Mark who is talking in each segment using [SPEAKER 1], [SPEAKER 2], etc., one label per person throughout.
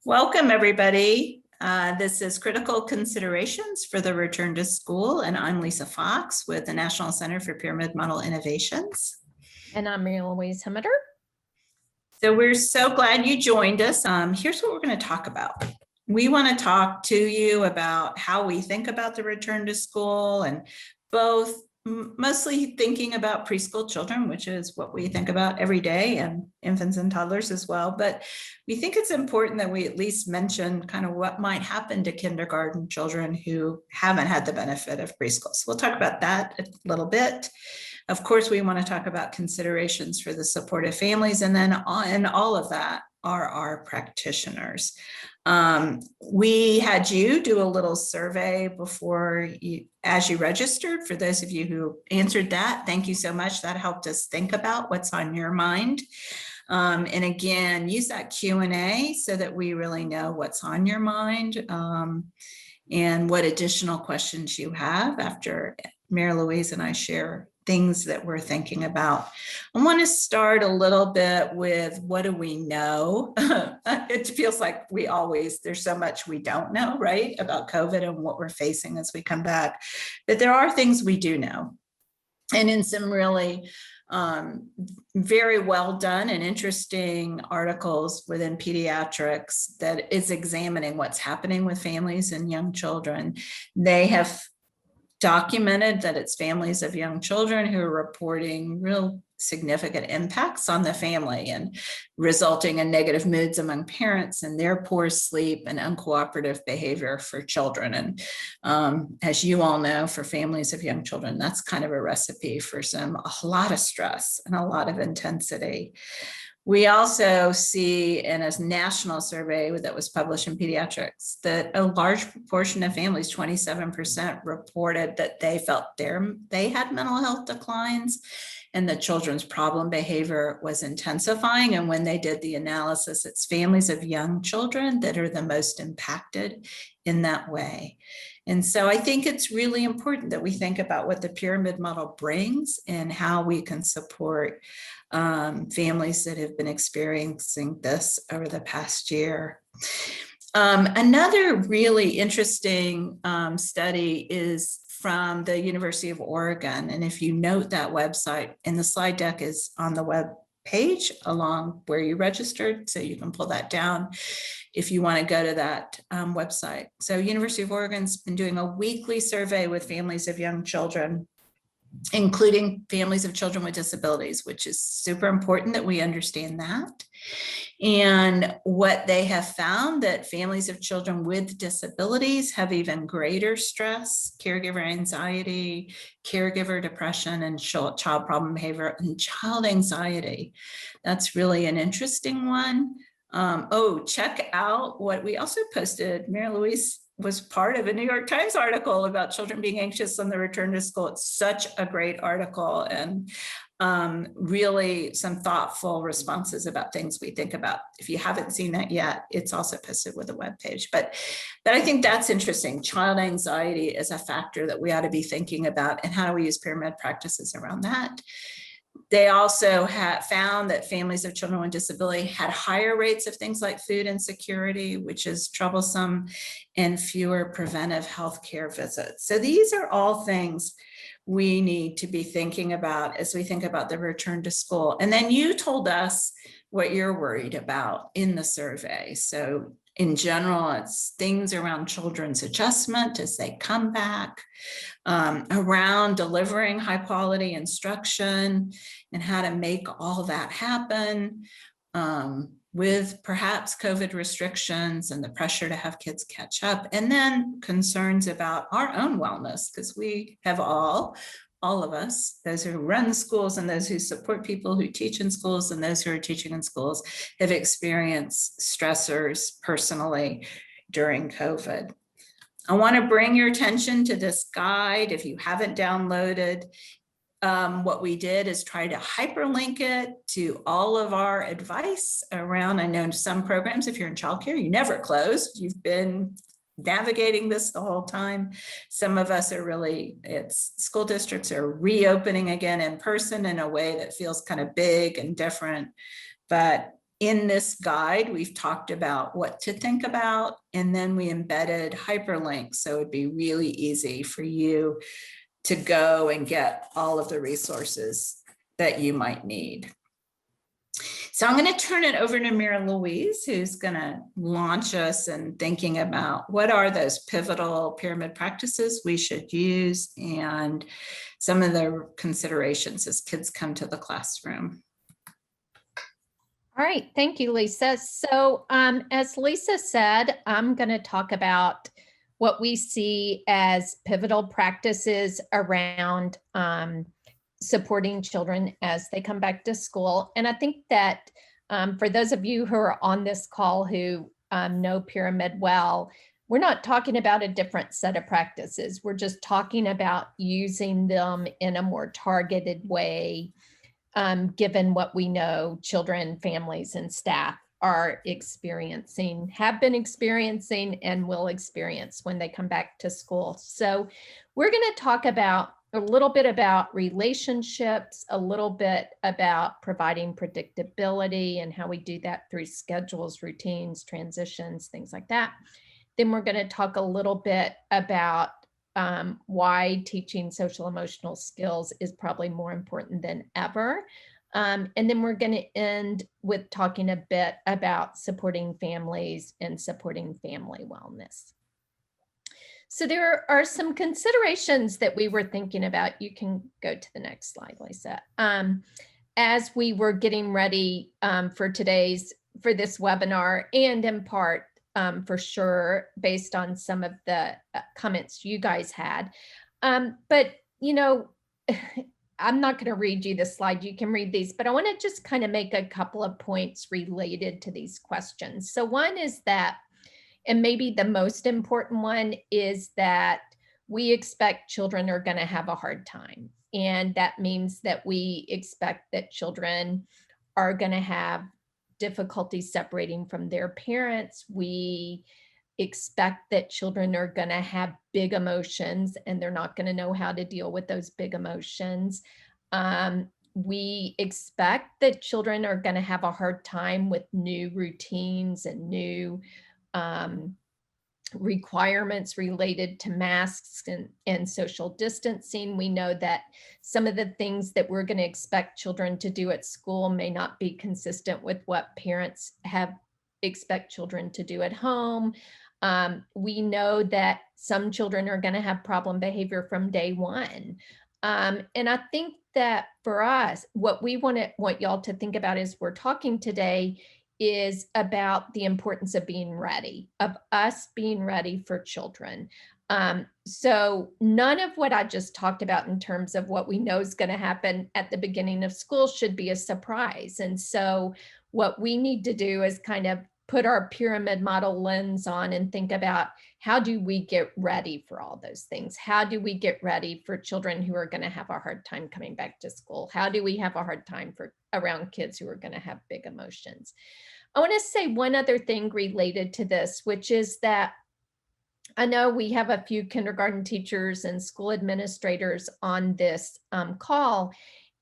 [SPEAKER 1] Welcome, everybody. This is Critical Considerations for the Return to School, and I'm Lisa Fox with the National Center for Pyramid Model Innovations.
[SPEAKER 2] And I'm Louise Hemmeter.
[SPEAKER 1] So we're so glad you joined us. Here's what we're going to talk about. We want to talk to you about how we think about the return to school, and both mostly thinking about preschool children, which is what we think about every day, and infants and toddlers as well. But we think it's important that we at least mention kind of what might happen to kindergarten children who haven't had the benefit of preschool. So we'll talk about that a little bit. Of course, we want to talk about considerations for the supportive families, and then in all of that are our practitioners. We had you do a little survey before as you registered. For those of you who answered that, thank you so much. That helped us think about what's on your mind. And again, use that Q&A so that we really know what's on your mind and what additional questions you have after Mary Louise and I share things that we're thinking about. I want to start a little bit with what do we know? It feels like there's so much we don't know, right, about COVID and what we're facing as we come back. But there are things we do know. And in some really very well done and interesting articles within pediatrics that is examining what's happening with families and young children, they have documented that it's families of young children who are reporting real significant impacts on the family and resulting in negative moods among parents and their poor sleep and uncooperative behavior for children. And as you all know, for families of young children, that's kind of a recipe for a lot of stress and a lot of intensity. We also see in a national survey that was published in Pediatrics that a large proportion of families, 27%, reported that they felt they had mental health declines and the children's problem behavior was intensifying. And when they did the analysis, it's families of young children that are the most impacted in that way. And so I think it's really important that we think about what the pyramid model brings and how we can support families that have been experiencing this over the past year. Another really interesting study is from the University of Oregon. And if you note that website, and the slide deck is on the web page along where you registered, so you can pull that down if you want to go to that website. So University of Oregon's been doing a weekly survey with families of young children, including families of children with disabilities, which is super important that we understand that. And what they have found that families of children with disabilities have even greater stress, caregiver anxiety, caregiver depression, and child problem behavior and child anxiety. That's really an interesting one. Check out what we also posted. Mary Louise was part of a New York Times article about children being anxious on the return to school. It's such a great article, and really some thoughtful responses about things we think about. If you haven't seen that yet, it's also posted with a webpage. But I think that's interesting. Child anxiety is a factor that we ought to be thinking about, and how do we use pyramid practices around that? They also found that families of children with disability had higher rates of things like food insecurity, which is troublesome, and fewer preventive health care visits. So these are all things we need to be thinking about as we think about the return to school. And then you told us what you're worried about in the survey. So in general, it's things around children's adjustment as they come back, around delivering high quality instruction and how to make all that happen with perhaps COVID restrictions and the pressure to have kids catch up, and then concerns about our own wellness, because we have all of us, those who run schools and those who support people who teach in schools and those who are teaching in schools, have experienced stressors personally during COVID. I want to bring your attention to this guide. If you haven't downloaded, what we did is try to hyperlink it to all of our advice around, I know some programs, if you're in childcare, you never closed. You've been navigating this the whole time. Some of us are school districts are reopening again in person in a way that feels kind of big and different. But in this guide, we've talked about what to think about, and then we embedded hyperlinks. So it'd be really easy for you to go and get all of the resources that you might need. So I'm going to turn it over to Mira Louise, who's going to launch us in thinking about what are those pivotal pyramid practices we should use and some of the considerations as kids come to the classroom.
[SPEAKER 2] All right, thank you, Lisa. So as Lisa said, I'm going to talk about what we see as pivotal practices around supporting children as they come back to school. And I think that for those of you who are on this call who know Pyramid well, we're not talking about a different set of practices. We're just talking about using them in a more targeted way, given what we know children, families, and staff are experiencing, have been experiencing, and will experience when they come back to school. So we're going to talk about a little bit about relationships, a little bit about providing predictability and how we do that through schedules, routines, transitions, things like that. Then we're going to talk a little bit about why teaching social emotional skills is probably more important than ever. And then we're going to end with talking a bit about supporting families and supporting family wellness. So there are some considerations that we were thinking about. You can go to the next slide, Lisa. As we were getting ready for this webinar, and in part for sure, based on some of the comments you guys had. But, you know, I'm not going to read you the slide. You can read these, but I want to just kind of make a couple of points related to these questions. So one is that, and maybe the most important one, is that we expect children are going to have a hard time. And that means that we expect that children are going to have difficulty separating from their parents. We expect that children are going to have big emotions and they're not going to know how to deal with those big emotions. We expect that children are going to have a hard time with new routines and new requirements related to masks and social distancing. We know that some of the things that we're going to expect children to do at school may not be consistent with what parents expect children to do at home. We know that some children are going to have problem behavior from day one. And I think that for us, what we want y'all to think about as we're talking today is about the importance of being ready, of us being ready for children. So none of what I just talked about in terms of what we know is going to happen at the beginning of school should be a surprise. And so what we need to do is kind of put our pyramid model lens on and think about, how do we get ready for all those things? How do we get ready for children who are going to have a hard time coming back to school? How do we have a hard time around kids who are going to have big emotions? I want to say one other thing related to this, which is that I know we have a few kindergarten teachers and school administrators on this call.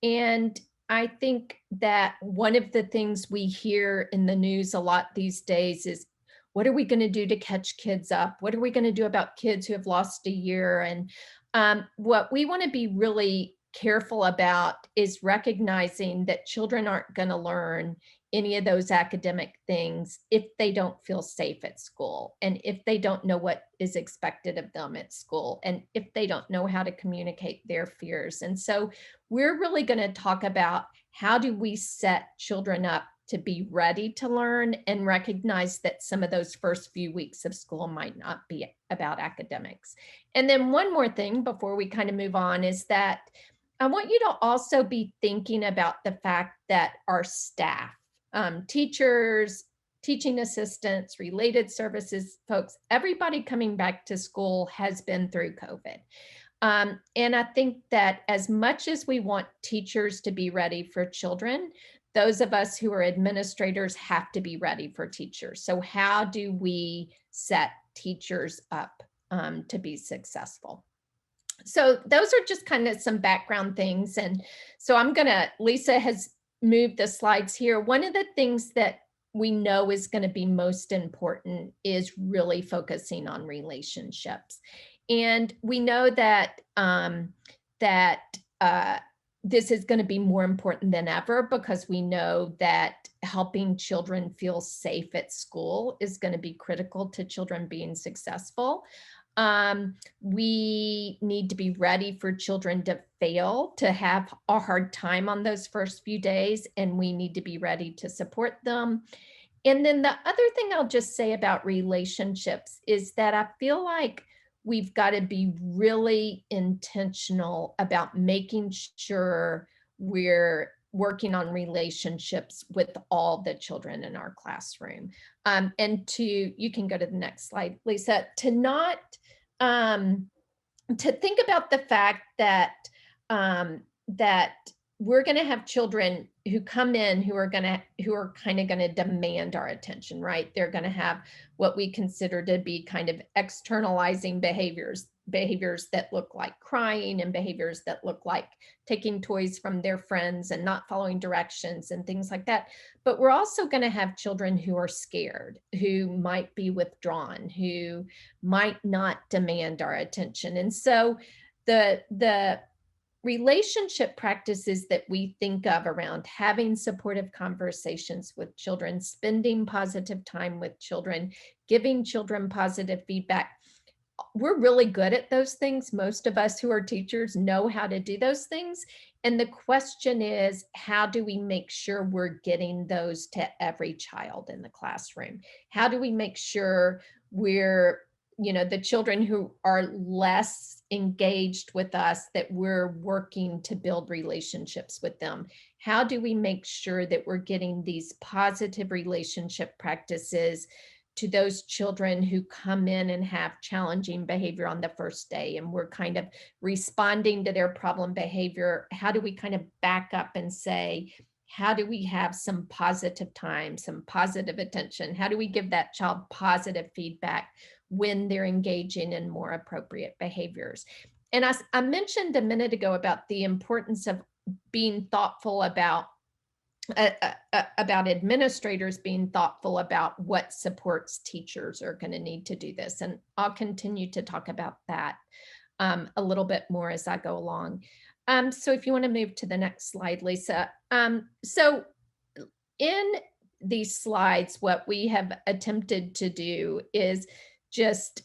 [SPEAKER 2] And I think that one of the things we hear in the news a lot these days is, what are we going to do to catch kids up? What are we going to do about kids who have lost a year? And what we want to be really careful about is recognizing that children aren't going to learn any of those academic things if they don't feel safe at school, and if they don't know what is expected of them at school, and if they don't know how to communicate their fears. And so we're really going to talk about, how do we set children up to be ready to learn and recognize that some of those first few weeks of school might not be about academics. And then one more thing before we kind of move on is that I want you to also be thinking about the fact that our staff, teachers, teaching assistants, related services folks, everybody coming back to school has been through COVID. And I think that as much as we want teachers to be ready for children, those of us who are administrators have to be ready for teachers. So how do we set teachers up to be successful? So those are just kind of some background things. And so Lisa has moved the slides here. One of the things that we know is going to be most important is really focusing on relationships. And we know that this is going to be more important than ever, because we know that helping children feel safe at school is going to be critical to children being successful. We need to be ready for children to fail, to have a hard time on those first few days, and we need to be ready to support them. And then the other thing I'll just say about relationships is that I feel like we've got to be really intentional about making sure we're working on relationships with all the children in our classroom. And you can go to the next slide, Lisa, to think about the fact that that we're going to have children who come in who are kind of going to demand our attention, right? They're going to have what we consider to be kind of externalizing behaviors that look like crying, and behaviors that look like taking toys from their friends and not following directions and things like that. But we're also going to have children who are scared, who might be withdrawn, who might not demand our attention. And so the relationship practices that we think of around having supportive conversations with children, spending positive time with children, giving children positive feedback, we're really good at those things. Most of us who are teachers know how to do those things. And the question is, how do we make sure we're getting those to every child in the classroom? How do we make sure we're, the children who are less engaged with us, that we're working to build relationships with them? How do we make sure that we're getting these positive relationship practices to those children who come in and have challenging behavior on the first day, and we're kind of responding to their problem behavior? How do we kind of back up and say, how do we have some positive time, some positive attention? How do we give that child positive feedback when they're engaging in more appropriate behaviors? And as I mentioned a minute ago about the importance of being thoughtful about administrators being thoughtful about what supports teachers are going to need to do this. And I'll continue to talk about that a little bit more as I go along. So if you want to move to the next slide, Lisa. So in these slides, what we have attempted to do is just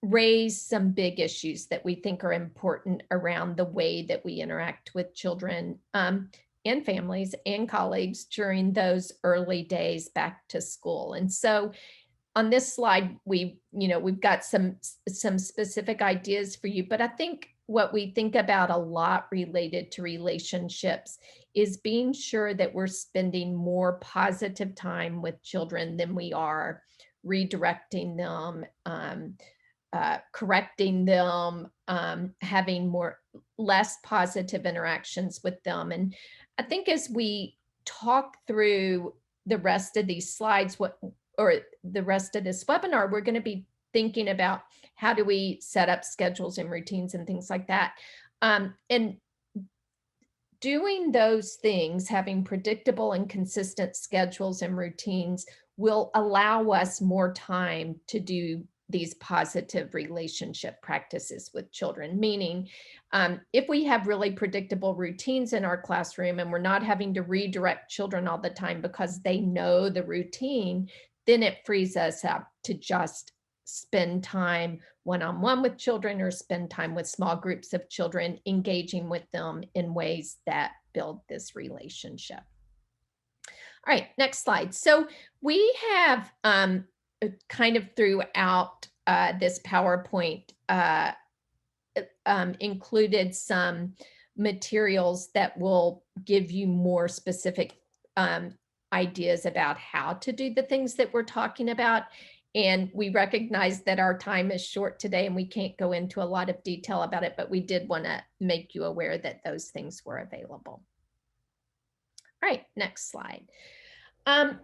[SPEAKER 2] raise some big issues that we think are important around the way that we interact with children and families and colleagues during those early days back to school. And so on this slide, we've got some specific ideas for you, but I think what we think about a lot related to relationships is being sure that we're spending more positive time with children than we are redirecting them, correcting them, having less positive interactions with them. And I think as we talk through the rest of these slides, or the rest of this webinar, we're going to be thinking about how do we set up schedules and routines and things like that. And doing those things, having predictable and consistent schedules and routines, will allow us more time to do these positive relationship practices with children. Meaning, if we have really predictable routines in our classroom and we're not having to redirect children all the time because they know the routine, then it frees us up to just spend time one-on-one with children, or spend time with small groups of children, engaging with them in ways that build this relationship. All right, next slide. So we have kind of throughout this PowerPoint included some materials that will give you more specific ideas about how to do the things that we're talking about. And we recognize that our time is short today and we can't go into a lot of detail about it, but we did want to make you aware that those things were available. All right, next slide.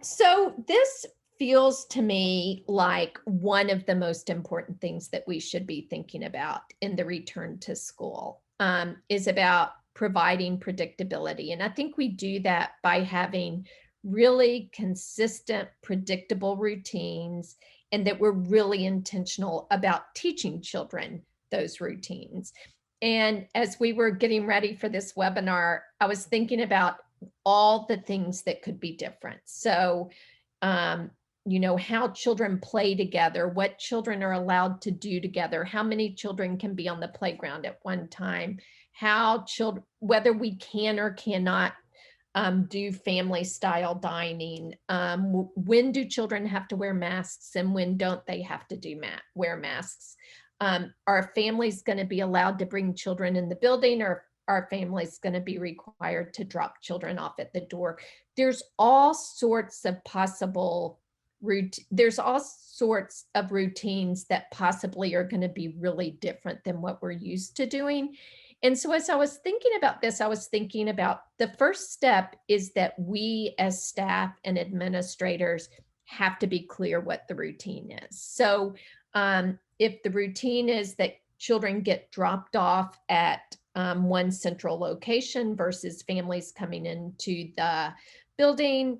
[SPEAKER 2] So this feels to me like one of the most important things that we should be thinking about in the return to school is about providing predictability. And I think we do that by having really consistent, predictable routines, and that we're really intentional about teaching children those routines. And as we were getting ready for this webinar, I was thinking about all the things that could be different. So, how children play together, what children are allowed to do together, how many children can be on the playground at one time, whether we can or cannot do family style dining. When do children have to wear masks and when don't they have to wear masks? Are families going to be allowed to bring children in the building, or are families going to be required to drop children off at the door? There's all sorts of routines that possibly are going to be really different than what we're used to doing. And so as I was thinking about this, I was thinking about the first step is that we as staff and administrators have to be clear what the routine is. So if the routine is that children get dropped off at one central location versus families coming into the building,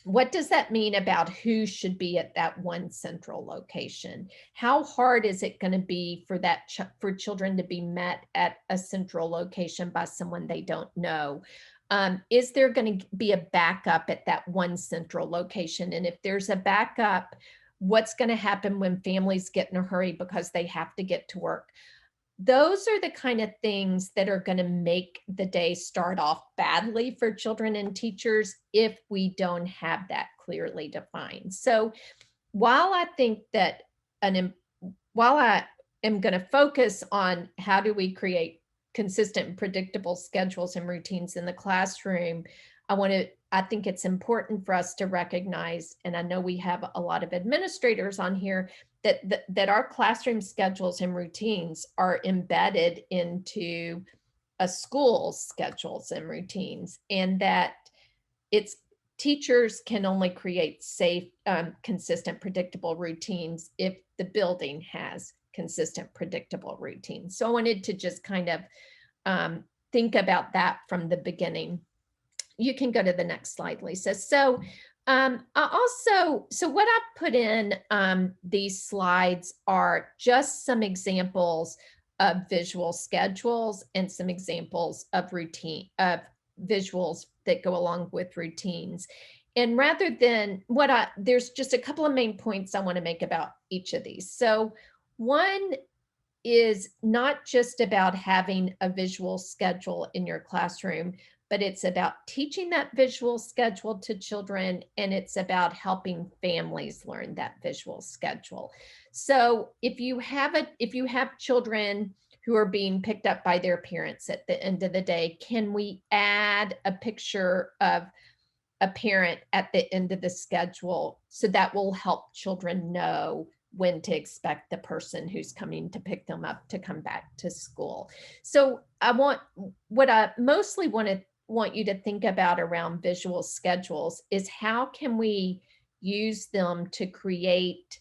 [SPEAKER 2] what does that mean about who should be at that one central location? How hard is it going to be for children to be met at a central location by someone they don't know? Is there going to be a backup at that one central location? And if there's a backup, what's going to happen when families get in a hurry because they have to get to work? Those are the kind of things that are going to make the day start off badly for children and teachers if we don't have that clearly defined. So while I think that while I am going to focus on how do we create consistent and predictable schedules and routines in the classroom, I think it's important for us to recognize, and I know we have a lot of administrators on here, that our classroom schedules and routines are embedded into a school's schedules and routines, and that teachers can only create safe, consistent, predictable routines if the building has consistent, predictable routines. So I wanted to just kind of think about that from the beginning. You can go to the next slide, Lisa. So what I've put in these slides are just some examples of visual schedules and some examples of visuals that go along with routines. And rather than there's just a couple of main points I want to make about each of these. So one is not just about having a visual schedule in your classroom, but it's about teaching that visual schedule to children, and it's about helping families learn that visual schedule. So if you have children who are being picked up by their parents at the end of the day, can we add a picture of a parent at the end of the schedule so that will help children know when to expect the person who's coming to pick them up to come back to school? So what I mostly want you to think about around visual schedules is how can we use them to create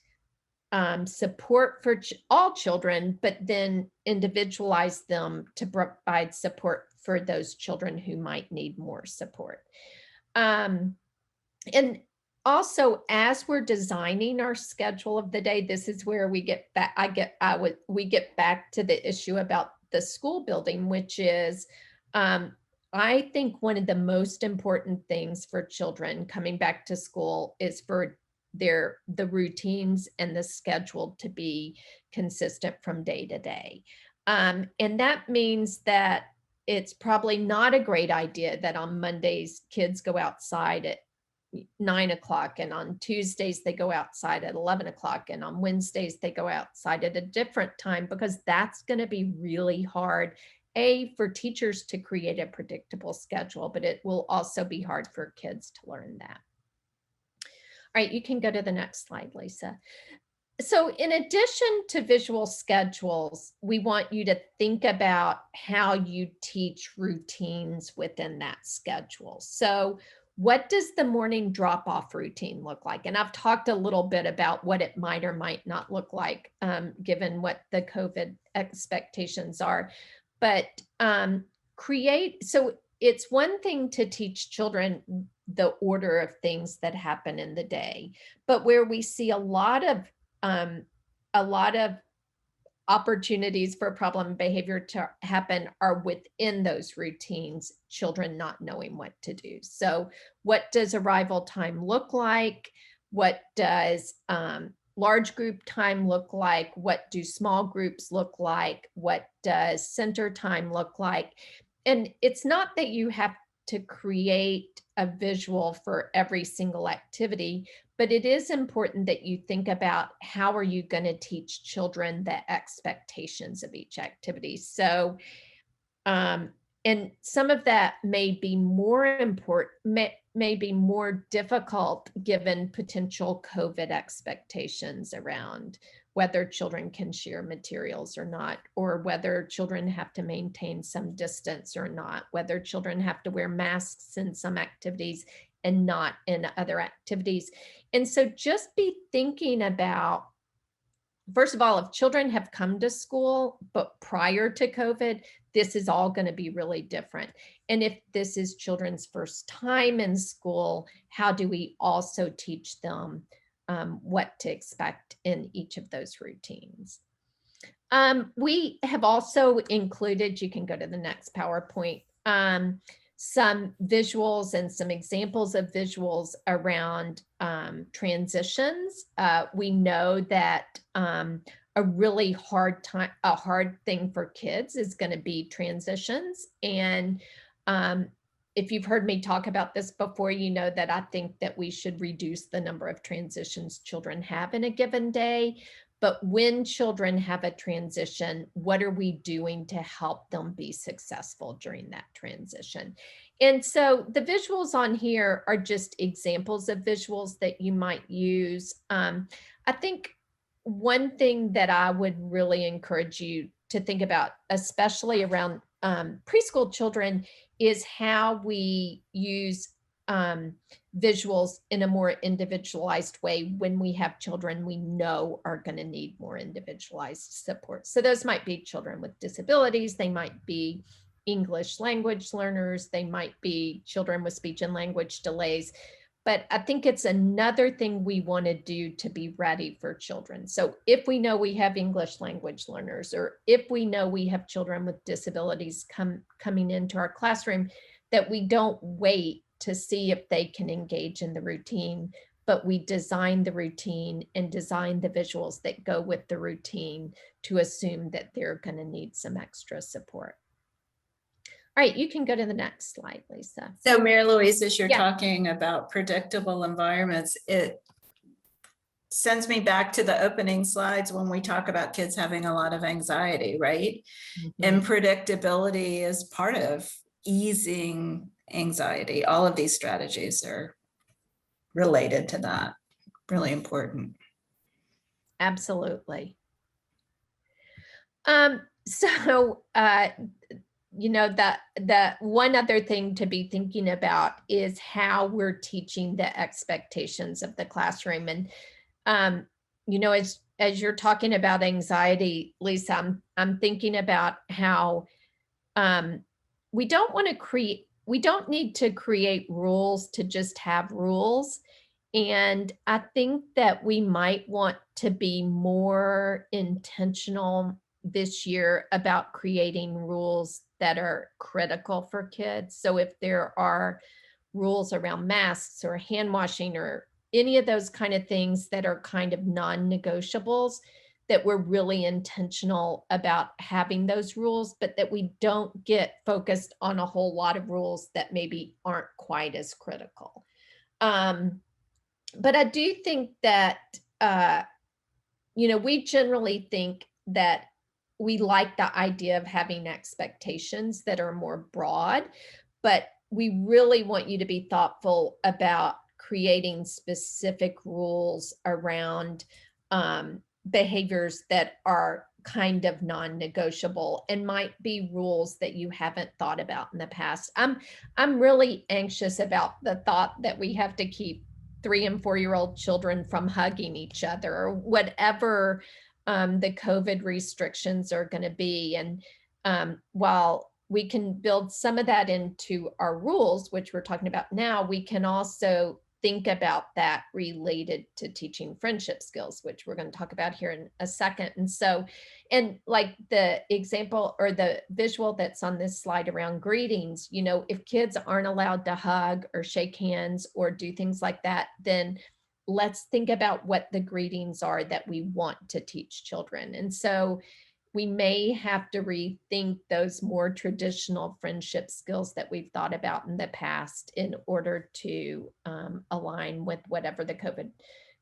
[SPEAKER 2] support for all children, but then individualize them to provide support for those children who might need more support. And also, as we're designing our schedule of the day, this is where we get back. We get back to the issue about the school building, which is, I think one of the most important things for children coming back to school is for the routines and the schedule to be consistent from day to day. And that means that it's probably not a great idea that on Mondays kids go outside at 9 o'clock, and on Tuesdays they go outside at 11 o'clock, and on Wednesdays they go outside at a different time, because that's going to be really hard, for teachers to create a predictable schedule, but it will also be hard for kids to learn that. All right, you can go to the next slide, Lisa. So in addition to visual schedules, we want you to think about how you teach routines within that schedule. So what does the morning drop-off routine look like? And I've talked a little bit about what it might or might not look like, given what the COVID expectations are. But so it's one thing to teach children the order of things that happen in the day, but where we see a lot of opportunities for problem behavior to happen are within those routines, children not knowing what to do. So what does arrival time look like? What does large group time look like? What do small groups look like? What does center time look like? And it's not that you have to create a visual for every single activity, but it is important that you think about how are you going to teach children the expectations of each activity. So, and some of that may be more important, may be more difficult given potential COVID expectations around whether children can share materials or not, or whether children have to maintain some distance or not, whether children have to wear masks in some activities and not in other activities. And so just be thinking about, first of all, if children have come to school, but prior to COVID, this is all going to be really different. And if this is children's first time in school, how do we also teach them what to expect in each of those routines? We have also included, you can go to the next PowerPoint, some visuals and some examples of visuals around transitions. We know that a really hard thing for kids is going to be transitions. And if you've heard me talk about this before, you know that I think that we should reduce the number of transitions children have in a given day. But when children have a transition, what are we doing to help them be successful during that transition? And so the visuals on here are just examples of visuals that you might use. I think one thing that I would really encourage you to think about, especially around preschool children, is how we use visuals in a more individualized way when we have children we know are going to need more individualized support. So those might be children with disabilities, they might be English language learners, they might be children with speech and language delays. But I think it's another thing we want to do to be ready for children. So if we know we have English language learners, or if we know we have children with disabilities coming into our classroom, that we don't wait to see if they can engage in the routine, but we design the routine and design the visuals that go with the routine to assume that they're going to need some extra support. All right, you can go to the next slide, Lisa.
[SPEAKER 1] So Mary Louise, as you're talking about predictable environments, it sends me back to the opening slides when we talk about kids having a lot of anxiety, right? Mm-hmm. And predictability is part of easing anxiety. All of these strategies are related to that. Really important.
[SPEAKER 2] Absolutely. You know, the one other thing to be thinking about is how we're teaching the expectations of the classroom. And, you know, as you're talking about anxiety, Lisa, I'm thinking about how we don't need to create rules to just have rules. And I think that we might want to be more intentional this year about creating rules that are critical for kids. So if there are rules around masks or hand washing or any of those kind of things that are kind of non-negotiables, that we're really intentional about having those rules, but that we don't get focused on a whole lot of rules that maybe aren't quite as critical. But I do think that, you know, we generally think that we like the idea of having expectations that are more broad, but we really want you to be thoughtful about creating specific rules around behaviors that are kind of non-negotiable and might be rules that you haven't thought about in the past. I'm really anxious about the thought that we have to keep 3- and 4-year-old children from hugging each other or whatever the COVID restrictions are going to be. And while we can build some of that into our rules, which we're talking about now. We can also think about that related to teaching friendship skills, which we're going to talk about here in a second. And so, and like the example or the visual that's on this slide around greetings, you know, if kids aren't allowed to hug or shake hands or do things like that, then let's think about what the greetings are that we want to teach children. And so we may have to rethink those more traditional friendship skills that we've thought about in the past in order to align with whatever the COVID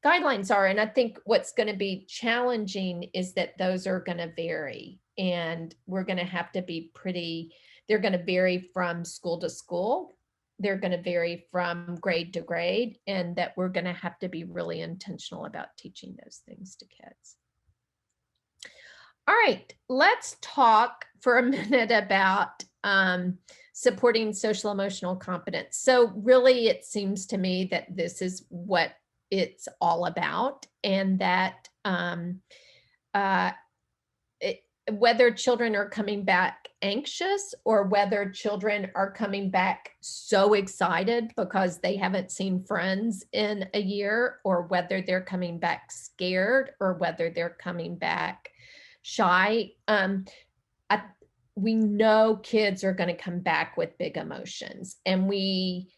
[SPEAKER 2] guidelines are. And I think what's going to be challenging is that those are going to vary, and we're going to have to be they're going to vary from school to school. They're going to vary from grade to grade, and that we're going to have to be really intentional about teaching those things to kids. All right, let's talk for a minute about supporting social emotional competence. So really, it seems to me that this is what it's all about, and that whether children are coming back anxious or whether children are coming back so excited because they haven't seen friends in a year, or whether they're coming back scared, or whether they're coming back shy. We know kids are going to come back with big emotions, and we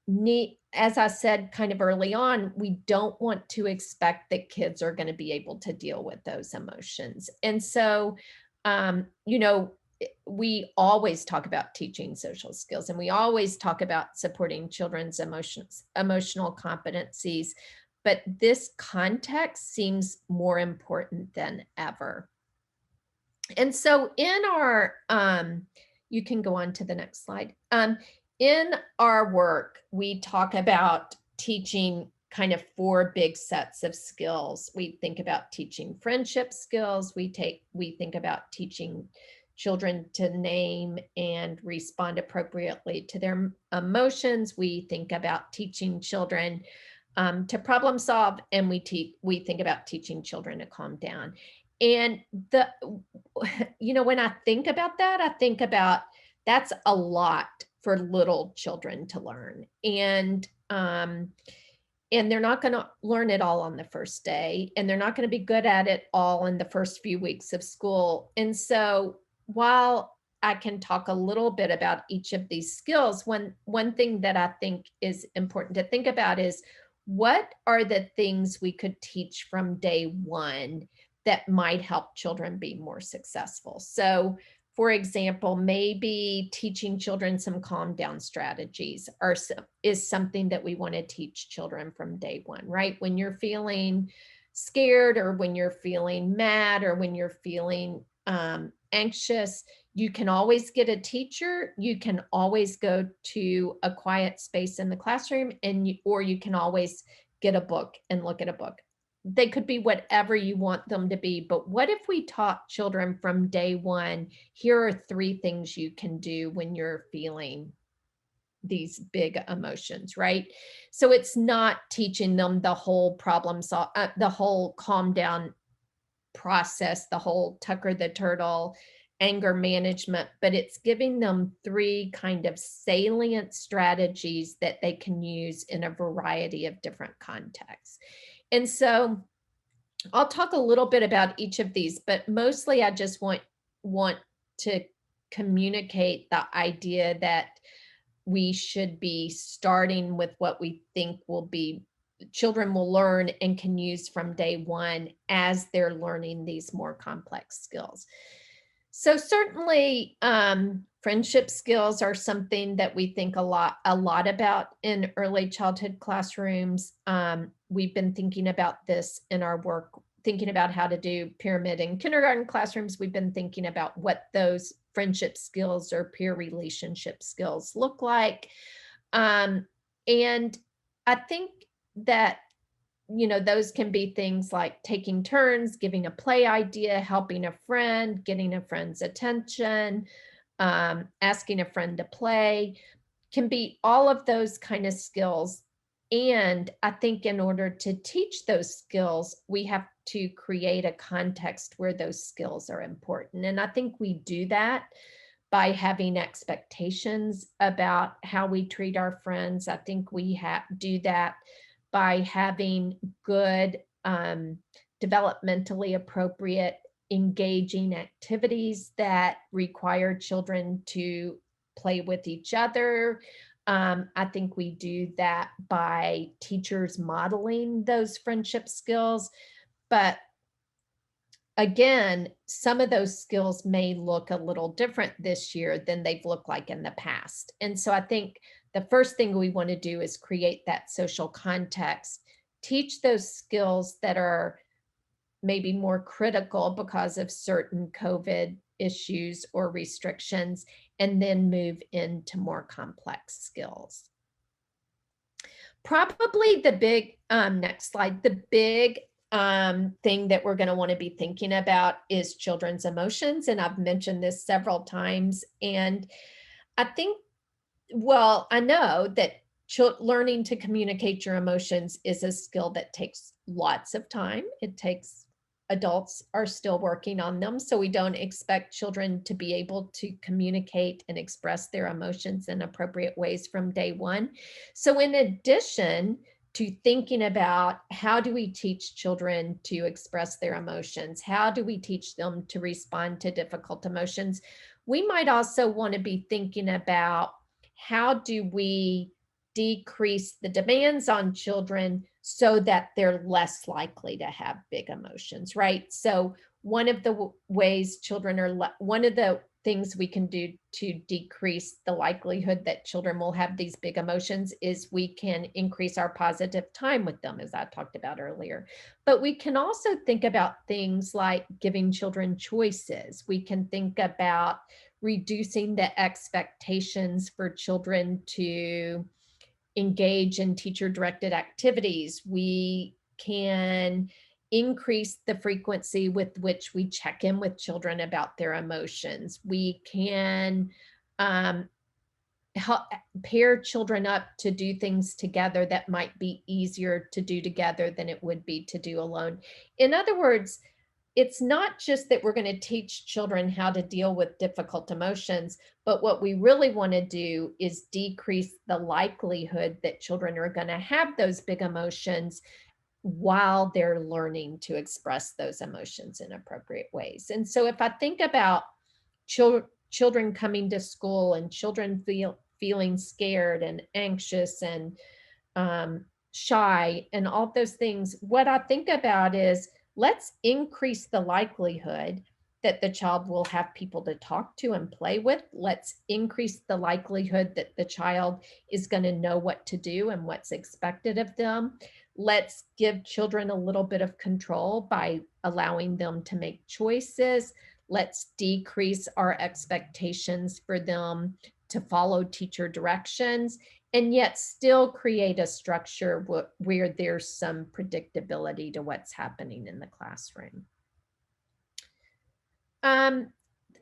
[SPEAKER 2] need, as I said kind of early on, we don't want to expect that kids are going to be able to deal with those emotions. And so, you know, we always talk about teaching social skills, and we always talk about supporting children's emotional competencies, but this context seems more important than ever. And so in our, you can go on to the next slide. In our work, we talk about teaching kind of 4 big sets of skills. We think about teaching friendship skills. We think about teaching children to name and respond appropriately to their emotions. We think about teaching children to problem solve, and we think about teaching children to calm down. And you know, when I think about that, I think about that's a lot for little children to learn. And they're not going to learn it all on the first day, and they're not going to be good at it all in the first few weeks of school. And so while I can talk a little bit about each of these skills, one thing that I think is important to think about is, what are the things we could teach from day one that might help children be more successful? So, for example, maybe teaching children some calm down strategies is something that we want to teach children from day one, right? When you're feeling scared, or when you're feeling mad, or when you're feeling anxious, you can always get a teacher. You can always go to a quiet space in the classroom, or you can always get a book and look at a book. They could be whatever you want them to be. But what if we taught children from day one, here are 3 things you can do when you're feeling these big emotions, right? So it's not teaching them the whole the whole calm down process, the whole Tucker the Turtle anger management, but it's giving them 3 kind of salient strategies that they can use in a variety of different contexts. And so I'll talk a little bit about each of these, but mostly I just want to communicate the idea that we should be starting with what we think children will learn and can use from day one as they're learning these more complex skills. So certainly friendship skills are something that we think a lot about in early childhood classrooms. We've been thinking about this in our work, thinking about how to do pyramid in kindergarten classrooms. We've been thinking about what those friendship skills or peer relationship skills look like. And I think that, you know, those can be things like taking turns, giving a play idea, helping a friend, getting a friend's attention, asking a friend to play, can be all of those kind of skills. And I think in order to teach those skills, we have to create a context where those skills are important. And I think we do that by having expectations about how we treat our friends. I think we do that by having good, developmentally appropriate, engaging activities that require children to play with each other. I think we do that by teachers modeling those friendship skills. But again, some of those skills may look a little different this year than they've looked like in the past. And so I think the first thing we want to do is create that social context, teach those skills that are maybe more critical because of certain COVID issues or restrictions, and then move into more complex skills. Probably the big, next slide, the big thing that we're going to want to be thinking about is children's emotions. And I've mentioned this several times. And I think, well, I know that learning to communicate your emotions is a skill that takes lots of time. Adults are still working on them. So we don't expect children to be able to communicate and express their emotions in appropriate ways from day one. So in addition to thinking about how do we teach children to express their emotions, how do we teach them to respond to difficult emotions, we might also want to be thinking about how do we decrease the demands on children so that they're less likely to have big emotions, right? So one of the ways children are, one of the things we can do to decrease the likelihood that children will have these big emotions is we can increase our positive time with them, as I talked about earlier. But we can also think about things like giving children choices. We can think about reducing the expectations for children to engage in teacher-directed activities. We can increase the frequency with which we check in with children about their emotions. We can help pair children up to do things together that might be easier to do together than it would be to do alone. In other words, it's not just that we're going to teach children how to deal with difficult emotions, but what we really want to do is decrease the likelihood that children are going to have those big emotions while they're learning to express those emotions in appropriate ways. And so if I think about children coming to school and children feeling scared and anxious and shy and all those things, what I think about is, let's increase the likelihood that the child will have people to talk to and play with. Let's increase the likelihood that the child is going to know what to do and what's expected of them. Let's give children a little bit of control by allowing them to make choices. Let's decrease our expectations for them to follow teacher directions, and yet still create a structure where there's some predictability to what's happening in the classroom. All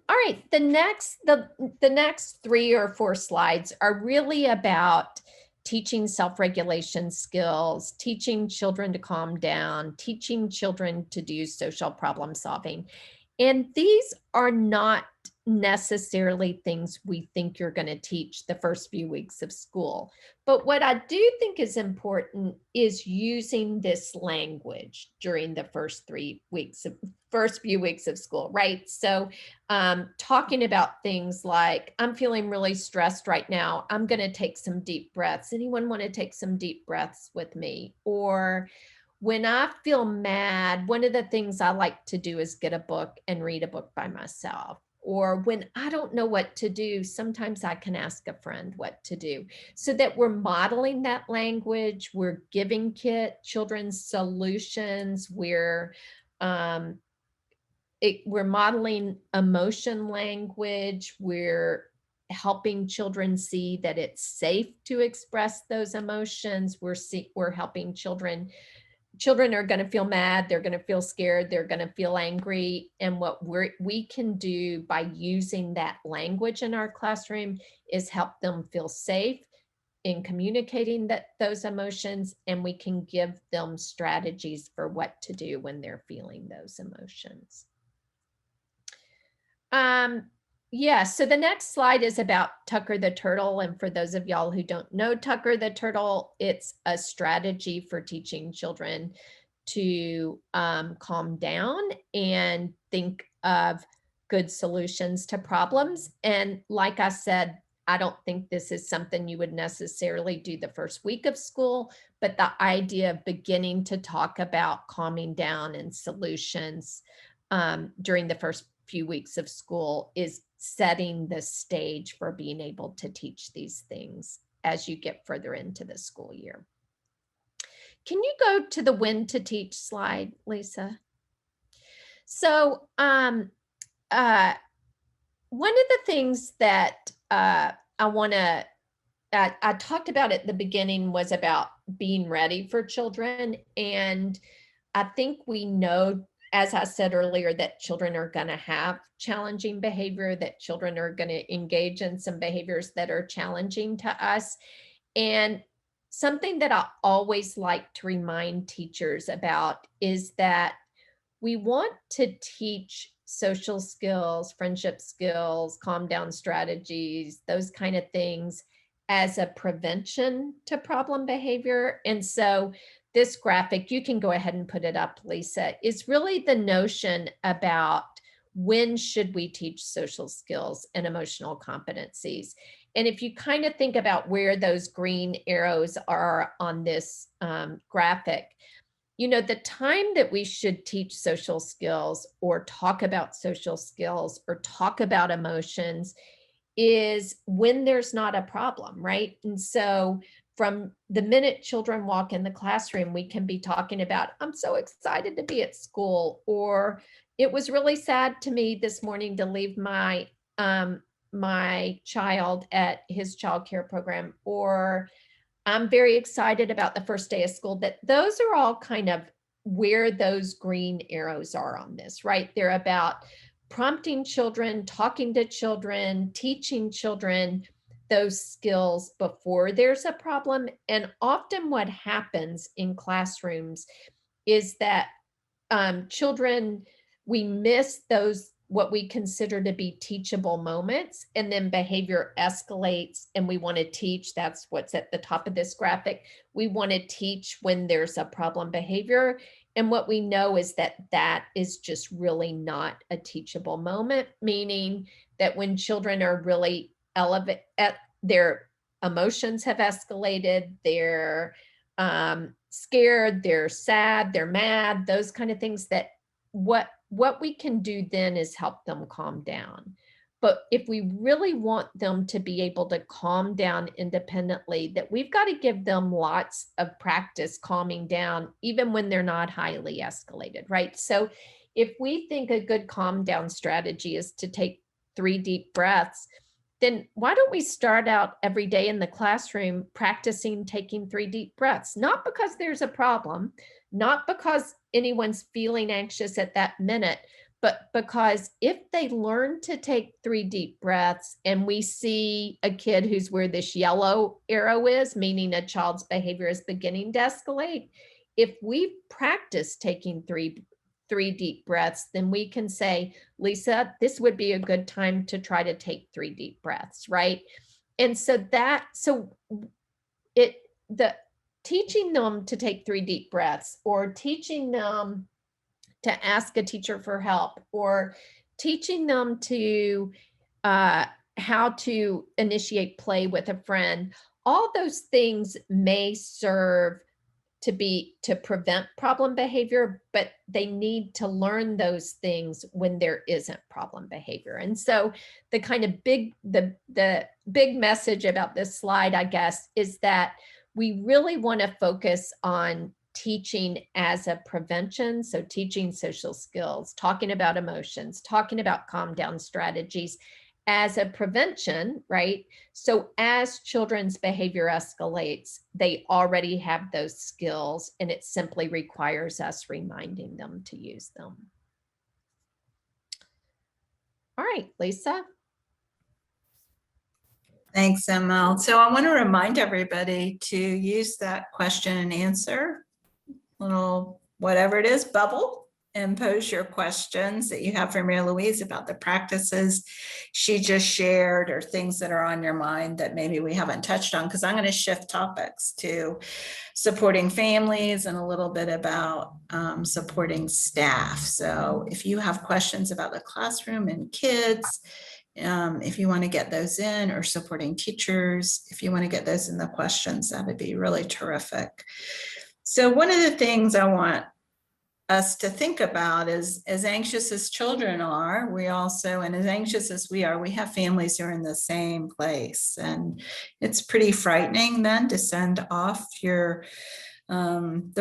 [SPEAKER 2] right, the next 3 or 4 slides are really about teaching self-regulation skills, teaching children to calm down, teaching children to do social problem solving. And these are not necessarily things we think you're going to teach the first few weeks of school. But what I do think is important is using this language during the first few weeks of school, right? So talking about things like, I'm feeling really stressed right now. I'm going to take some deep breaths. Anyone want to take some deep breaths with me? Or when I feel mad, one of the things I like to do is get a book and read a book by myself. Or when I don't know what to do, sometimes I can ask a friend what to do, so that we're modeling that language. We're giving children solutions. We're modeling emotion language. We're helping children see that it's safe to express those emotions. We're helping children are going to feel mad, they're going to feel scared, they're going to feel angry. And what we can do by using that language in our classroom is help them feel safe in communicating those emotions, and we can give them strategies for what to do when they're feeling those emotions. Yeah, so the next slide is about Tucker the Turtle. And for those of y'all who don't know Tucker the Turtle, it's a strategy for teaching children to calm down and think of good solutions to problems. And like I said, I don't think this is something you would necessarily do the first week of school, but the idea of beginning to talk about calming down and solutions during the first few weeks of school is setting the stage for being able to teach these things as you get further into the school year. Can you go to the when to teach slide, Lisa? So one of the things that I want to, I talked about at the beginning was about being ready for children. And I think we know, as I said earlier, that children are going to have challenging behavior, that children are going to engage in some behaviors that are challenging to us. And something that I always like to remind teachers about is that we want to teach social skills, friendship skills, calm down strategies, those kind of things as a prevention to problem behavior. And so this graphic, you can go ahead and put it up, Lisa, is really the notion about when should we teach social skills and emotional competencies. And if you kind of think about where those green arrows are on this graphic, you know, the time that we should teach social skills or talk about social skills or talk about emotions is when there's not a problem, right? And so from the minute children walk in the classroom, we can be talking about, I'm so excited to be at school, or it was really sad to me this morning to leave my my child at his childcare program, or I'm very excited about the first day of school. That those are all kind of where those green arrows are on this, right? They're about prompting children, talking to children, teaching children those skills before there's a problem. And often what happens in classrooms is that children, we miss those what we consider to be teachable moments, and then behavior escalates and we want to teach. That's what's at the top of this graphic. We want to teach when there's a problem behavior. And what we know is that that is just really not a teachable moment, meaning that when children are really elevated, their emotions have escalated, they're scared, they're sad, they're mad, those kind of things, that what we can do then is help them calm down. But if we really want them to be able to calm down independently, that we've got to give them lots of practice calming down, even when they're not highly escalated, right? So if we think a good calm down strategy is to take 3 deep breaths, then why don't we start out every day in the classroom practicing taking 3 deep breaths? Not because there's a problem, not because anyone's feeling anxious at that minute, but because if they learn to take 3 deep breaths, and we see a kid who's where this yellow arrow is, meaning a child's behavior is beginning to escalate, if we practice taking three deep breaths, then we can say, Lisa, this would be a good time to try to take 3 deep breaths, right? And so the teaching them to take 3 deep breaths, or teaching them to ask a teacher for help, or teaching them to how to initiate play with a friend, all those things may serve to prevent problem behavior, but they need to learn those things when there isn't problem behavior. And so the kind of big message about this slide, I guess, is that we really want to focus on teaching as a prevention. So teaching social skills, talking about emotions, talking about calm down strategies as a prevention, right? So as children's behavior escalates, they already have those skills, and it simply requires us reminding them to use them. All right, Lisa.
[SPEAKER 1] Thanks, Emma. So I want to remind everybody to use that question and answer little whatever it is, bubble and pose your questions that you have for Mary Louise about the practices she just shared or things that are on your mind that maybe we haven't touched on, because I'm going to shift topics to supporting families and a little bit about supporting staff. So if you have questions about the classroom and kids, if you want to get those in, or supporting teachers, if you want to get those in the questions, that would be really terrific. So one of the things I want us to think about is, as anxious as children are, we also, and as anxious as we are, we have families who are in the same place. And it's pretty frightening then to send off the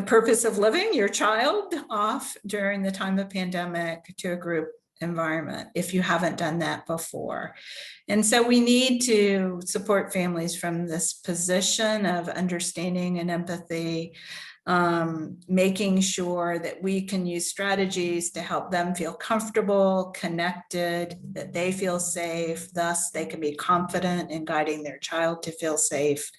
[SPEAKER 1] purpose of living, your child, off during the time of pandemic to a group environment if you haven't done that before. And so we need to support families from this position of understanding and empathy, making sure that we can use strategies to help them feel comfortable, connected, that they feel safe, thus they can be confident in guiding their child to feel safe.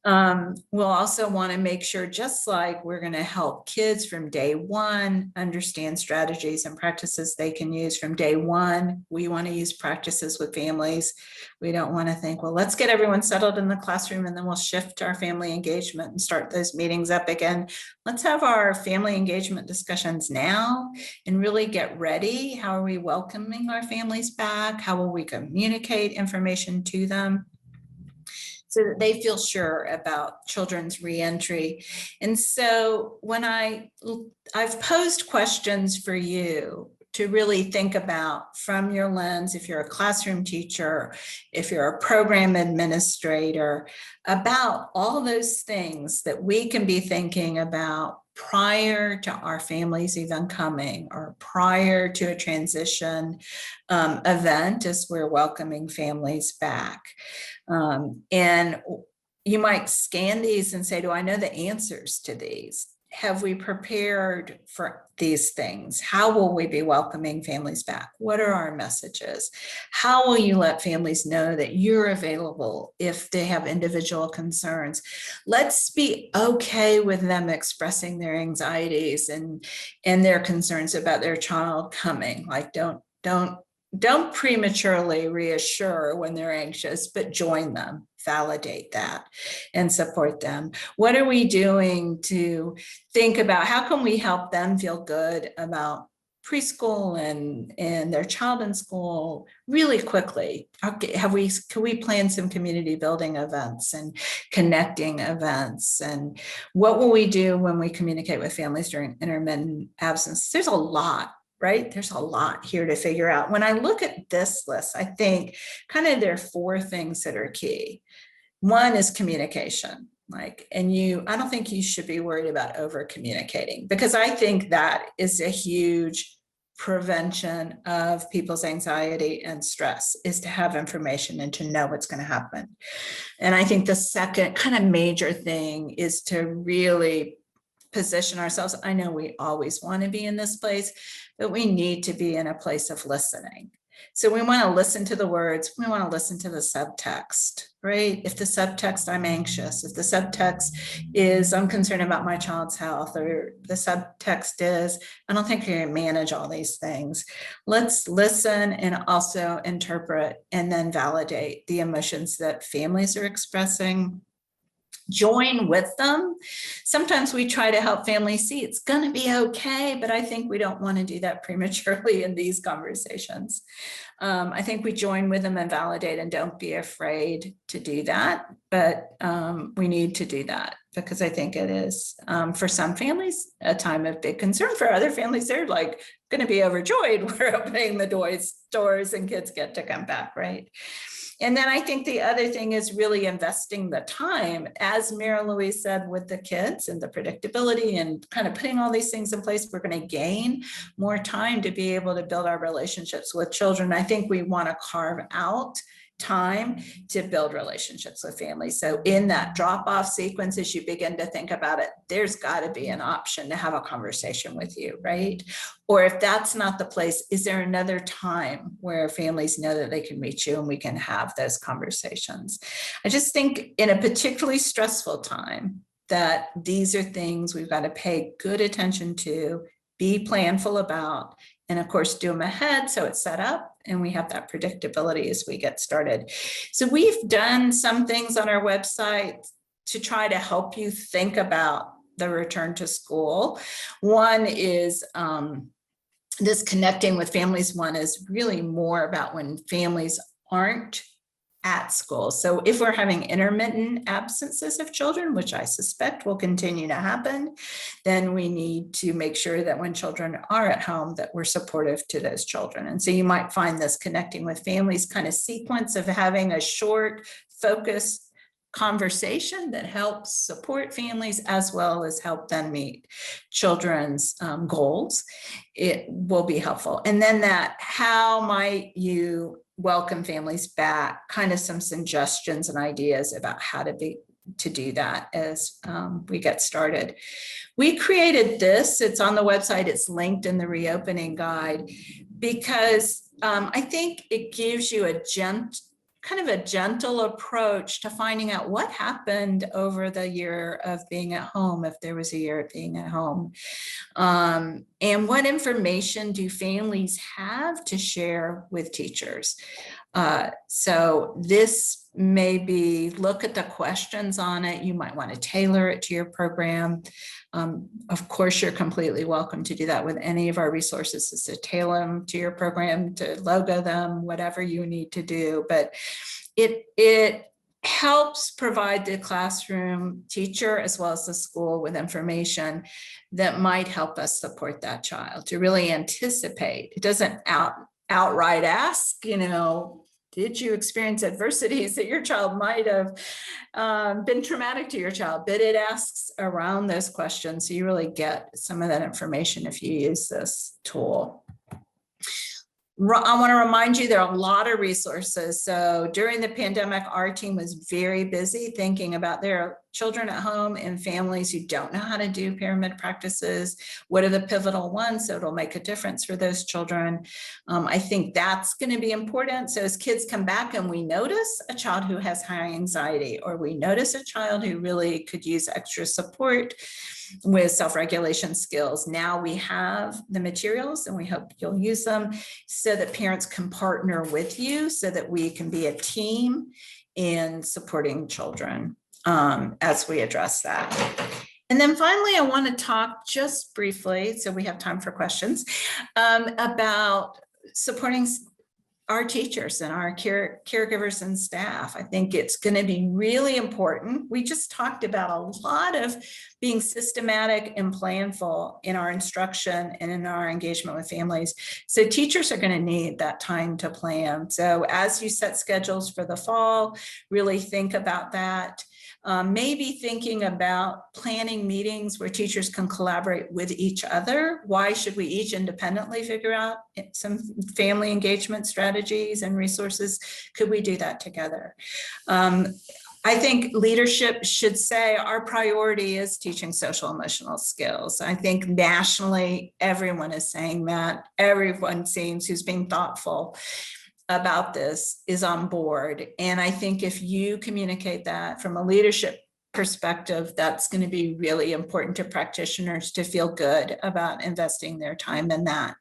[SPEAKER 1] We'll also want to make sure, just like we're going to help kids from day one understand strategies and practices they can use from day one, we want to use practices with families. We don't want to think, well, let's get everyone settled in the classroom and then we'll shift our family engagement and start those meetings up again. Let's have our family engagement discussions now and really get ready. How are we welcoming our families back? How will we communicate information to them so that they feel sure about children's reentry? And so when I've posed questions for you to really think about from your lens, if you're a classroom teacher, if you're a program administrator, about all those things that we can be thinking about prior to our families even coming, or prior to a transition event as we're welcoming families back. And you might scan these and say, do I know the answers to these? Have we prepared for these things? How will we be welcoming families back? What are our messages? How will you let families know that you're available if they have individual concerns? Let's be okay with them expressing their anxieties and their concerns about their child coming. Like, don't prematurely reassure when they're anxious, but join them, validate that, and support them. What are we doing to think about how can we help them feel good about preschool and their child in school really quickly? Can we plan some community building events and connecting events? And what will we do when we communicate with families during intermittent absence? There's a lot. Right? There's a lot here to figure out. When I look at this list, I think kind of there are four things that are key. One is communication. I don't think you should be worried about over communicating, because I think that is a huge prevention of people's anxiety and stress, is to have information and to know what's going to happen. And I think the second kind of major thing is to really position ourselves. I know we always want to be in this place, but we need to be in a place of listening. So we want to listen to the words. We want to listen to the subtext, right? If the subtext, I'm anxious. If the subtext is, I'm concerned about my child's health, or the subtext is, I don't think you can manage all these things. Let's listen and also interpret and then validate the emotions that families are expressing. Join with them. Sometimes we try to help families see it's going to be okay, but I think we don't want to do that prematurely in these conversations. I think we join with them and validate, and don't be afraid to do that. But we need to do that, because I think it is, for some families, a time of big concern. For other families, they're like going to be overjoyed. We're opening the doors and kids get to come back, right? And then I think the other thing is really investing the time, as Mary Louise said, with the kids and the predictability and kind of putting all these things in place. We're going to gain more time to be able to build our relationships with children. I think we want to carve out time to build relationships with families. So in that drop-off sequence, as you begin to think about it, there's got to be an option to have a conversation with you, right? Or if that's not the place, is there another time where families know that they can reach you and we can have those conversations? I just think in a particularly stressful time that these are things we've got to pay good attention to, be planful about, and of course, do them ahead so it's set up and we have that predictability as we get started. So we've done some things on our website to try to help you think about the return to school. One is this connecting with families. One is really more about when families aren't at school. So if we're having intermittent absences of children, which I suspect will continue to happen, then we need to make sure that when children are at home, that we're supportive to those children. And so you might find this connecting with families kind of sequence of having a short, focused conversation that helps support families as well as help them meet children's goals. It will be helpful. And then that, how might you welcome families back, kind of some suggestions and ideas about how to do that as we get started. We created this, it's on the website, it's linked in the reopening guide, because I think it gives you kind of a gentle approach to finding out what happened over the year of being at home, if there was a year of being at home. And what information do families have to share with teachers? So this maybe look at the questions on it. You might want to tailor it to your program. Of course, you're completely welcome to do that with any of our resources, is to tailor them to your program, to logo them, whatever you need to do. But it helps provide the classroom teacher as well as the school with information that might help us support that child, to really anticipate. It doesn't outright ask, did you experience adversities that your child might have been traumatic to your child? But it asks around those questions, so you really get some of that information if you use this tool. I want to remind you there are a lot of resources. So during the pandemic, our team was very busy thinking about their children at home and families who don't know how to do pyramid practices. What are the pivotal ones so it'll make a difference for those children? I think that's going to be important. So as kids come back and we notice a child who has high anxiety, or we notice a child who really could use extra support with self-regulation skills, now we have the materials and we hope you'll use them so that parents can partner with you so that we can be a team in supporting children as we address that. And then finally, I want to talk just briefly, so we have time for questions, about supporting our teachers and our caregivers and staff. I think it's going to be really important. We just talked about a lot of being systematic and planful in our instruction and in our engagement with families. So teachers are going to need that time to plan. So as you set schedules for the fall, really think about that. Maybe thinking about planning meetings where teachers can collaborate with each other. Why should we each independently figure out some family engagement strategies and resources? Could we do that together? I think leadership should say our priority is teaching social emotional skills. I think nationally, everyone is saying that. Everyone seems who's being thoughtful about this is on board. And I think if you communicate that from a leadership perspective, that's going to be really important to practitioners to feel good about investing their time in that.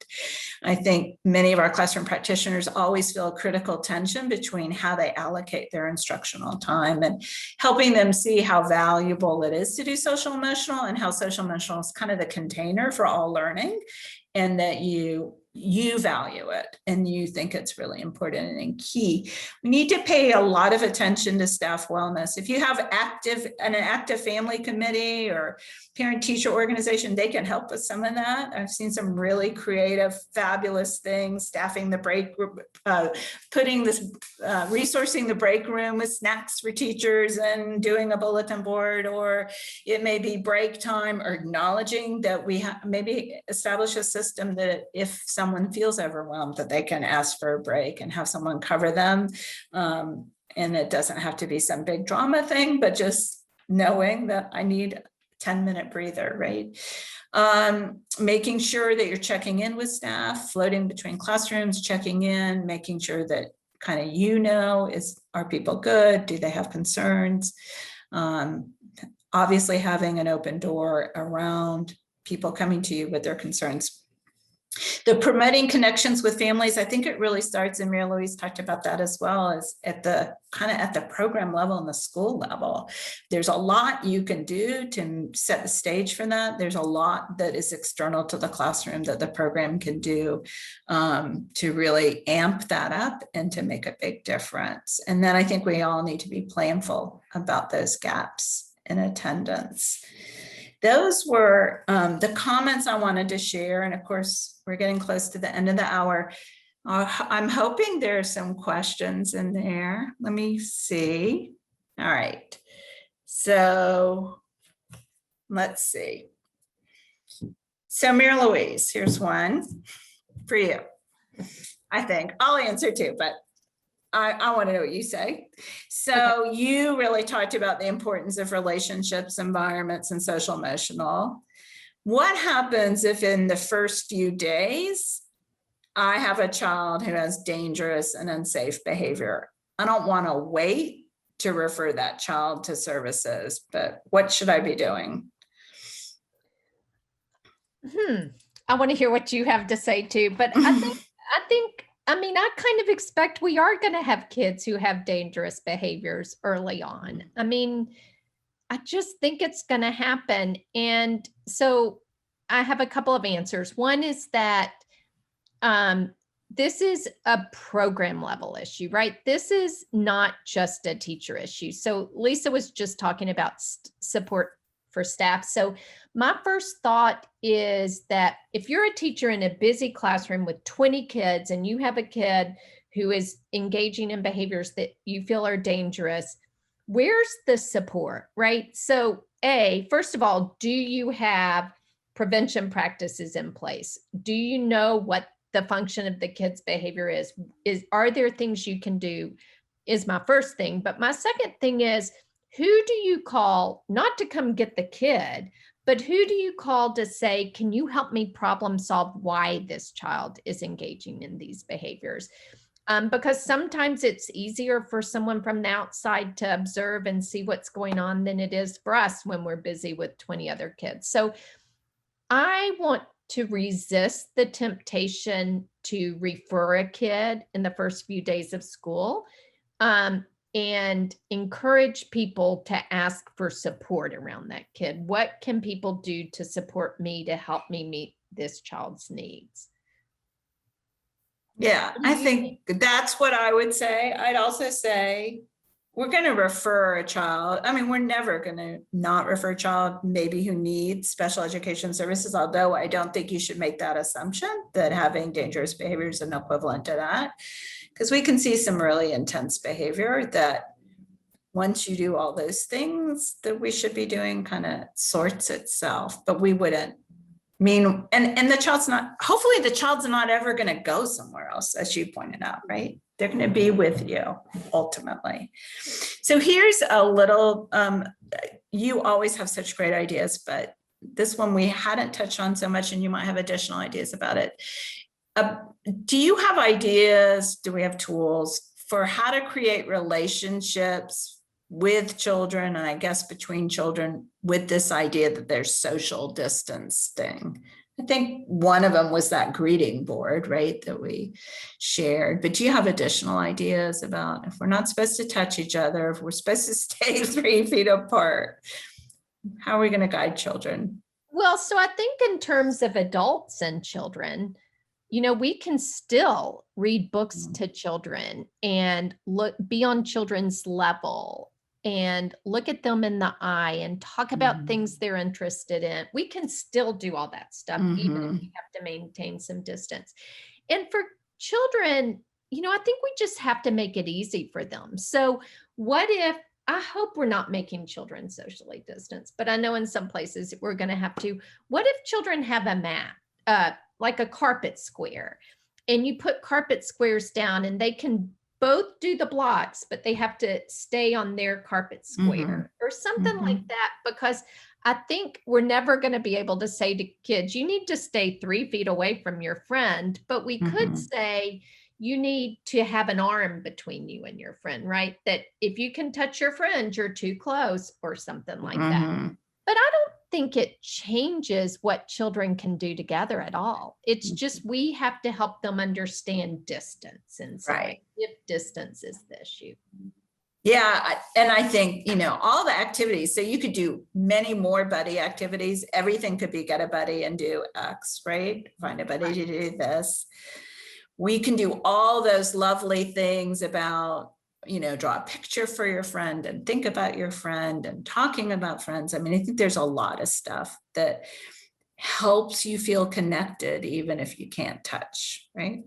[SPEAKER 1] I think many of our classroom practitioners always feel a critical tension between how they allocate their instructional time and helping them see how valuable it is to do social emotional, and how social emotional is kind of the container for all learning, and that you value it and you think it's really important and key. We need to pay a lot of attention to staff wellness. If you have an active family committee or parent-teacher organization, they can help with some of that. I've seen some really creative, fabulous things, staffing the break, resourcing the break room with snacks for teachers and doing a bulletin board, or it may be break time, or acknowledging that we maybe establish a system that if someone feels overwhelmed, that they can ask for a break and have someone cover them. And it doesn't have to be some big drama thing, but just knowing that I need a 10-minute breather, right? Making sure that you're checking in with staff, floating between classrooms, checking in, making sure that kind of, are people good? Do they have concerns? Obviously having an open door around people coming to you with their concerns. The promoting connections with families, I think it really starts, and Mary Louise talked about that as well, as at the kind of at the program level and the school level. There's a lot you can do to set the stage for that. There's a lot that is external to the classroom that the program can do to really amp that up and to make a big difference. And then I think we all need to be planful about those gaps in attendance. Those were the comments I wanted to share. And of course, we're getting close to the end of the hour. I'm hoping there are some questions in there. Let me see. All right. So let's see. So Mary Louise, here's one for you. I think I'll answer too, but I want to know what you say. So okay. You really talked about the importance of relationships, environments, and social emotional. What happens if in the first few days, I have a child who has dangerous and unsafe behavior? I don't want to wait to refer that child to services, but what should I be doing?
[SPEAKER 2] I want to hear what you have to say too, but I mean, I kind of expect we are going to have kids who have dangerous behaviors early on. I mean, I just think it's going to happen. And so I have a couple of answers. One is that this is a program level issue, right? This is not just a teacher issue. So Lisa was just talking about support for staff. So my first thought is that if you're a teacher in a busy classroom with 20 kids and you have a kid who is engaging in behaviors that you feel are dangerous, where's the support, right? So first of all, do you have prevention practices in place? Do you know what the function of the kid's behavior is? Are there things you can do? Is my first thing. But my second thing is, who do you call, not to come get the kid, but who do you call to say, can you help me problem solve why this child is engaging in these behaviors? Because sometimes it's easier for someone from the outside to observe and see what's going on than it is for us when we're busy with 20 other kids. So I want to resist the temptation to refer a kid in the first few days of school. And encourage people to ask for support around that kid. What can people do to support me to help me meet this child's needs?
[SPEAKER 1] Yeah, I think that's what I would say. I'd also say we're going to refer a child. I mean, we're never going to not refer a child maybe who needs special education services, although I don't think you should make that assumption that having dangerous behavior is an equivalent to that. Because we can see some really intense behavior that once you do all those things that we should be doing kind of sorts itself, but we wouldn't mean, and the child's not, hopefully the child's not ever going to go somewhere else, as you pointed out, right? They're going to be with you ultimately. So here's a little, you always have such great ideas, but this one we hadn't touched on so much and you might have additional ideas about it. Do you have ideas, do we have tools for how to create relationships with children, and I guess between children, with this idea that there's social distancing? I think one of them was that greeting board, right, that we shared. But do you have additional ideas about if we're not supposed to touch each other, if we're supposed to stay 3 feet apart, how are we going to guide children?
[SPEAKER 2] Well, so I think in terms of adults and children, you know, we can still read books to children and be on children's level and look at them in the eye and talk about things they're interested in. We can still do all that stuff, even if we have to maintain some distance. And for children, you know, I think we just have to make it easy for them. So what if, I hope we're not making children socially distanced, but I know in some places we're going to have to. What if children have a mat, like a carpet square, and you put carpet squares down and they can both do the blocks, but they have to stay on their carpet square or something like that? Because I think we're never going to be able to say to kids, you need to stay 3 feet away from your friend, but we could say, you need to have an arm between you and your friend, right? That if you can touch your friend, you're too close or something like that. But think it changes what children can do together at all. It's just, we have to help them understand distance. And so
[SPEAKER 1] Right.
[SPEAKER 2] if distance is the issue.
[SPEAKER 1] Yeah, and I think, all the activities, so you could do many more buddy activities. Everything could be get a buddy and do X, right? Find a buddy to do this. We can do all those lovely things about, draw a picture for your friend and think about your friend and talking about friends. I mean, I think there's a lot of stuff that helps you feel connected, even if you can't touch, right?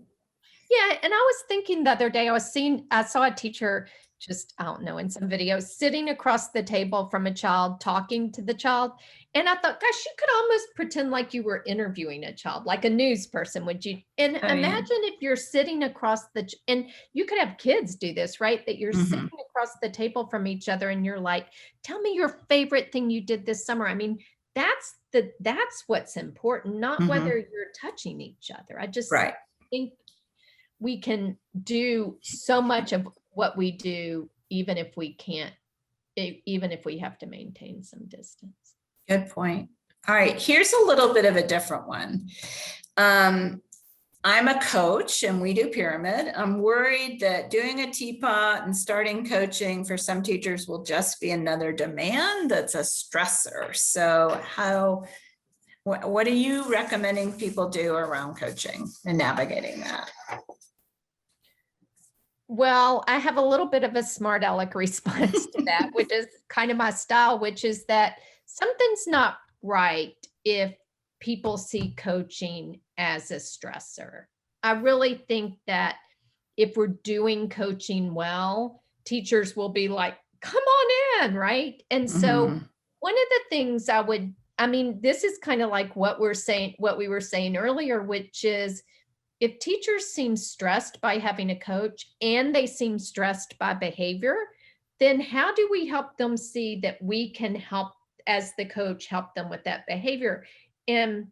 [SPEAKER 2] Yeah, and I was thinking the other day, I saw a teacher just, I don't know, in some videos sitting across the table from a child, talking to the child. And I thought, gosh, you could almost pretend like you were interviewing a child, like a news person, would you? And
[SPEAKER 1] Oh, yeah.
[SPEAKER 2] imagine if you're sitting across and you could have kids do this, right? That you're sitting across the table from each other and you're like, tell me your favorite thing you did this summer. I mean, that's what's important, not whether you're touching each other. I just
[SPEAKER 1] Right.
[SPEAKER 2] think we can do so much of what we do, even if we have to maintain some distance.
[SPEAKER 1] Good point. All right, here's a little bit of a different one. I'm a coach and we do pyramid. I'm worried that doing a teapot and starting coaching for some teachers will just be another demand that's a stressor. So what are you recommending people do around coaching and navigating that?
[SPEAKER 2] Well, I have a little bit of a smart aleck response to that, which is kind of my style, which is that something's not right if people see coaching as a stressor. I really think that if we're doing coaching well, teachers will be like, come on in, right? And so one of the things this is kind of like what we were saying earlier, which is, if teachers seem stressed by having a coach and they seem stressed by behavior, then how do we help them see that we can help, as the coach, help them with that behavior? And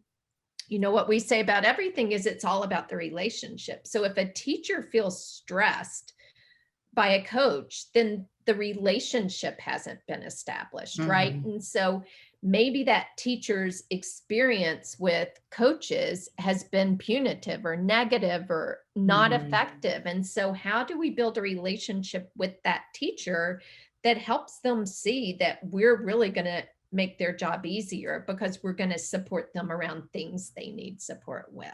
[SPEAKER 2] what we say about everything is it's all about the relationship. So if a teacher feels stressed by a coach, then the relationship hasn't been established, right? And so maybe that teacher's experience with coaches has been punitive or negative or not effective. And so how do we build a relationship with that teacher that helps them see that we're really going to make their job easier because we're going to support them around things they need support with?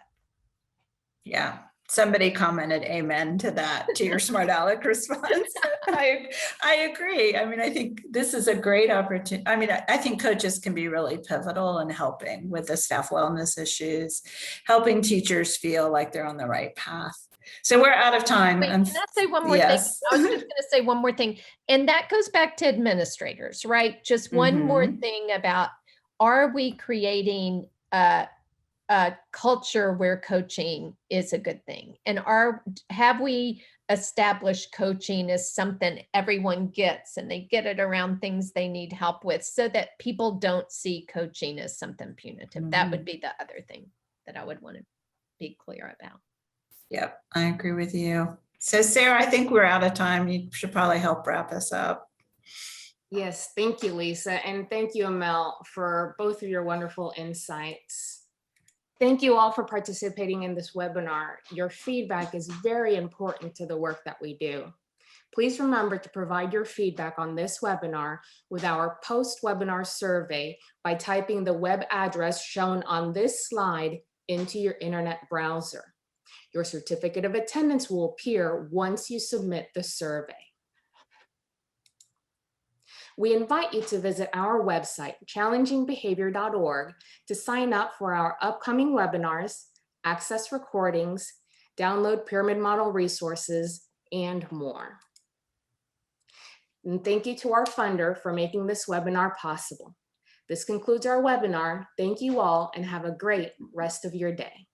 [SPEAKER 2] Yeah.
[SPEAKER 1] Somebody commented amen to that, to your smart aleck response. I agree. I mean, I think this is a great opportunity. I mean, I think coaches can be really pivotal in helping with the staff wellness issues, helping teachers feel like they're on the right path. So we're out of time.
[SPEAKER 2] Wait, can I say one more thing? I was just going to say one more thing. And that goes back to administrators, right? Just one more thing about, are we creating a culture where coaching is a good thing? And have we established coaching as something everyone gets and they get it around things they need help with, so that people don't see coaching as something punitive? That would be the other thing that I would want to be clear about.
[SPEAKER 1] Yep, I agree with you. So Sarah, I think we're out of time. You should probably help wrap us up.
[SPEAKER 3] Yes, thank you, Lisa. And thank you, Amel, for both of your wonderful insights. Thank you all for participating in this webinar. Your feedback is very important to the work that we do. Please remember to provide your feedback on this webinar with our post-webinar survey by typing the web address shown on this slide into your internet browser. Your certificate of attendance will appear once you submit the survey. We invite you to visit our website, challengingbehavior.org, to sign up for our upcoming webinars, access recordings, download pyramid model resources, and more. And thank you to our funder for making this webinar possible. This concludes our webinar. Thank you all and have a great rest of your day.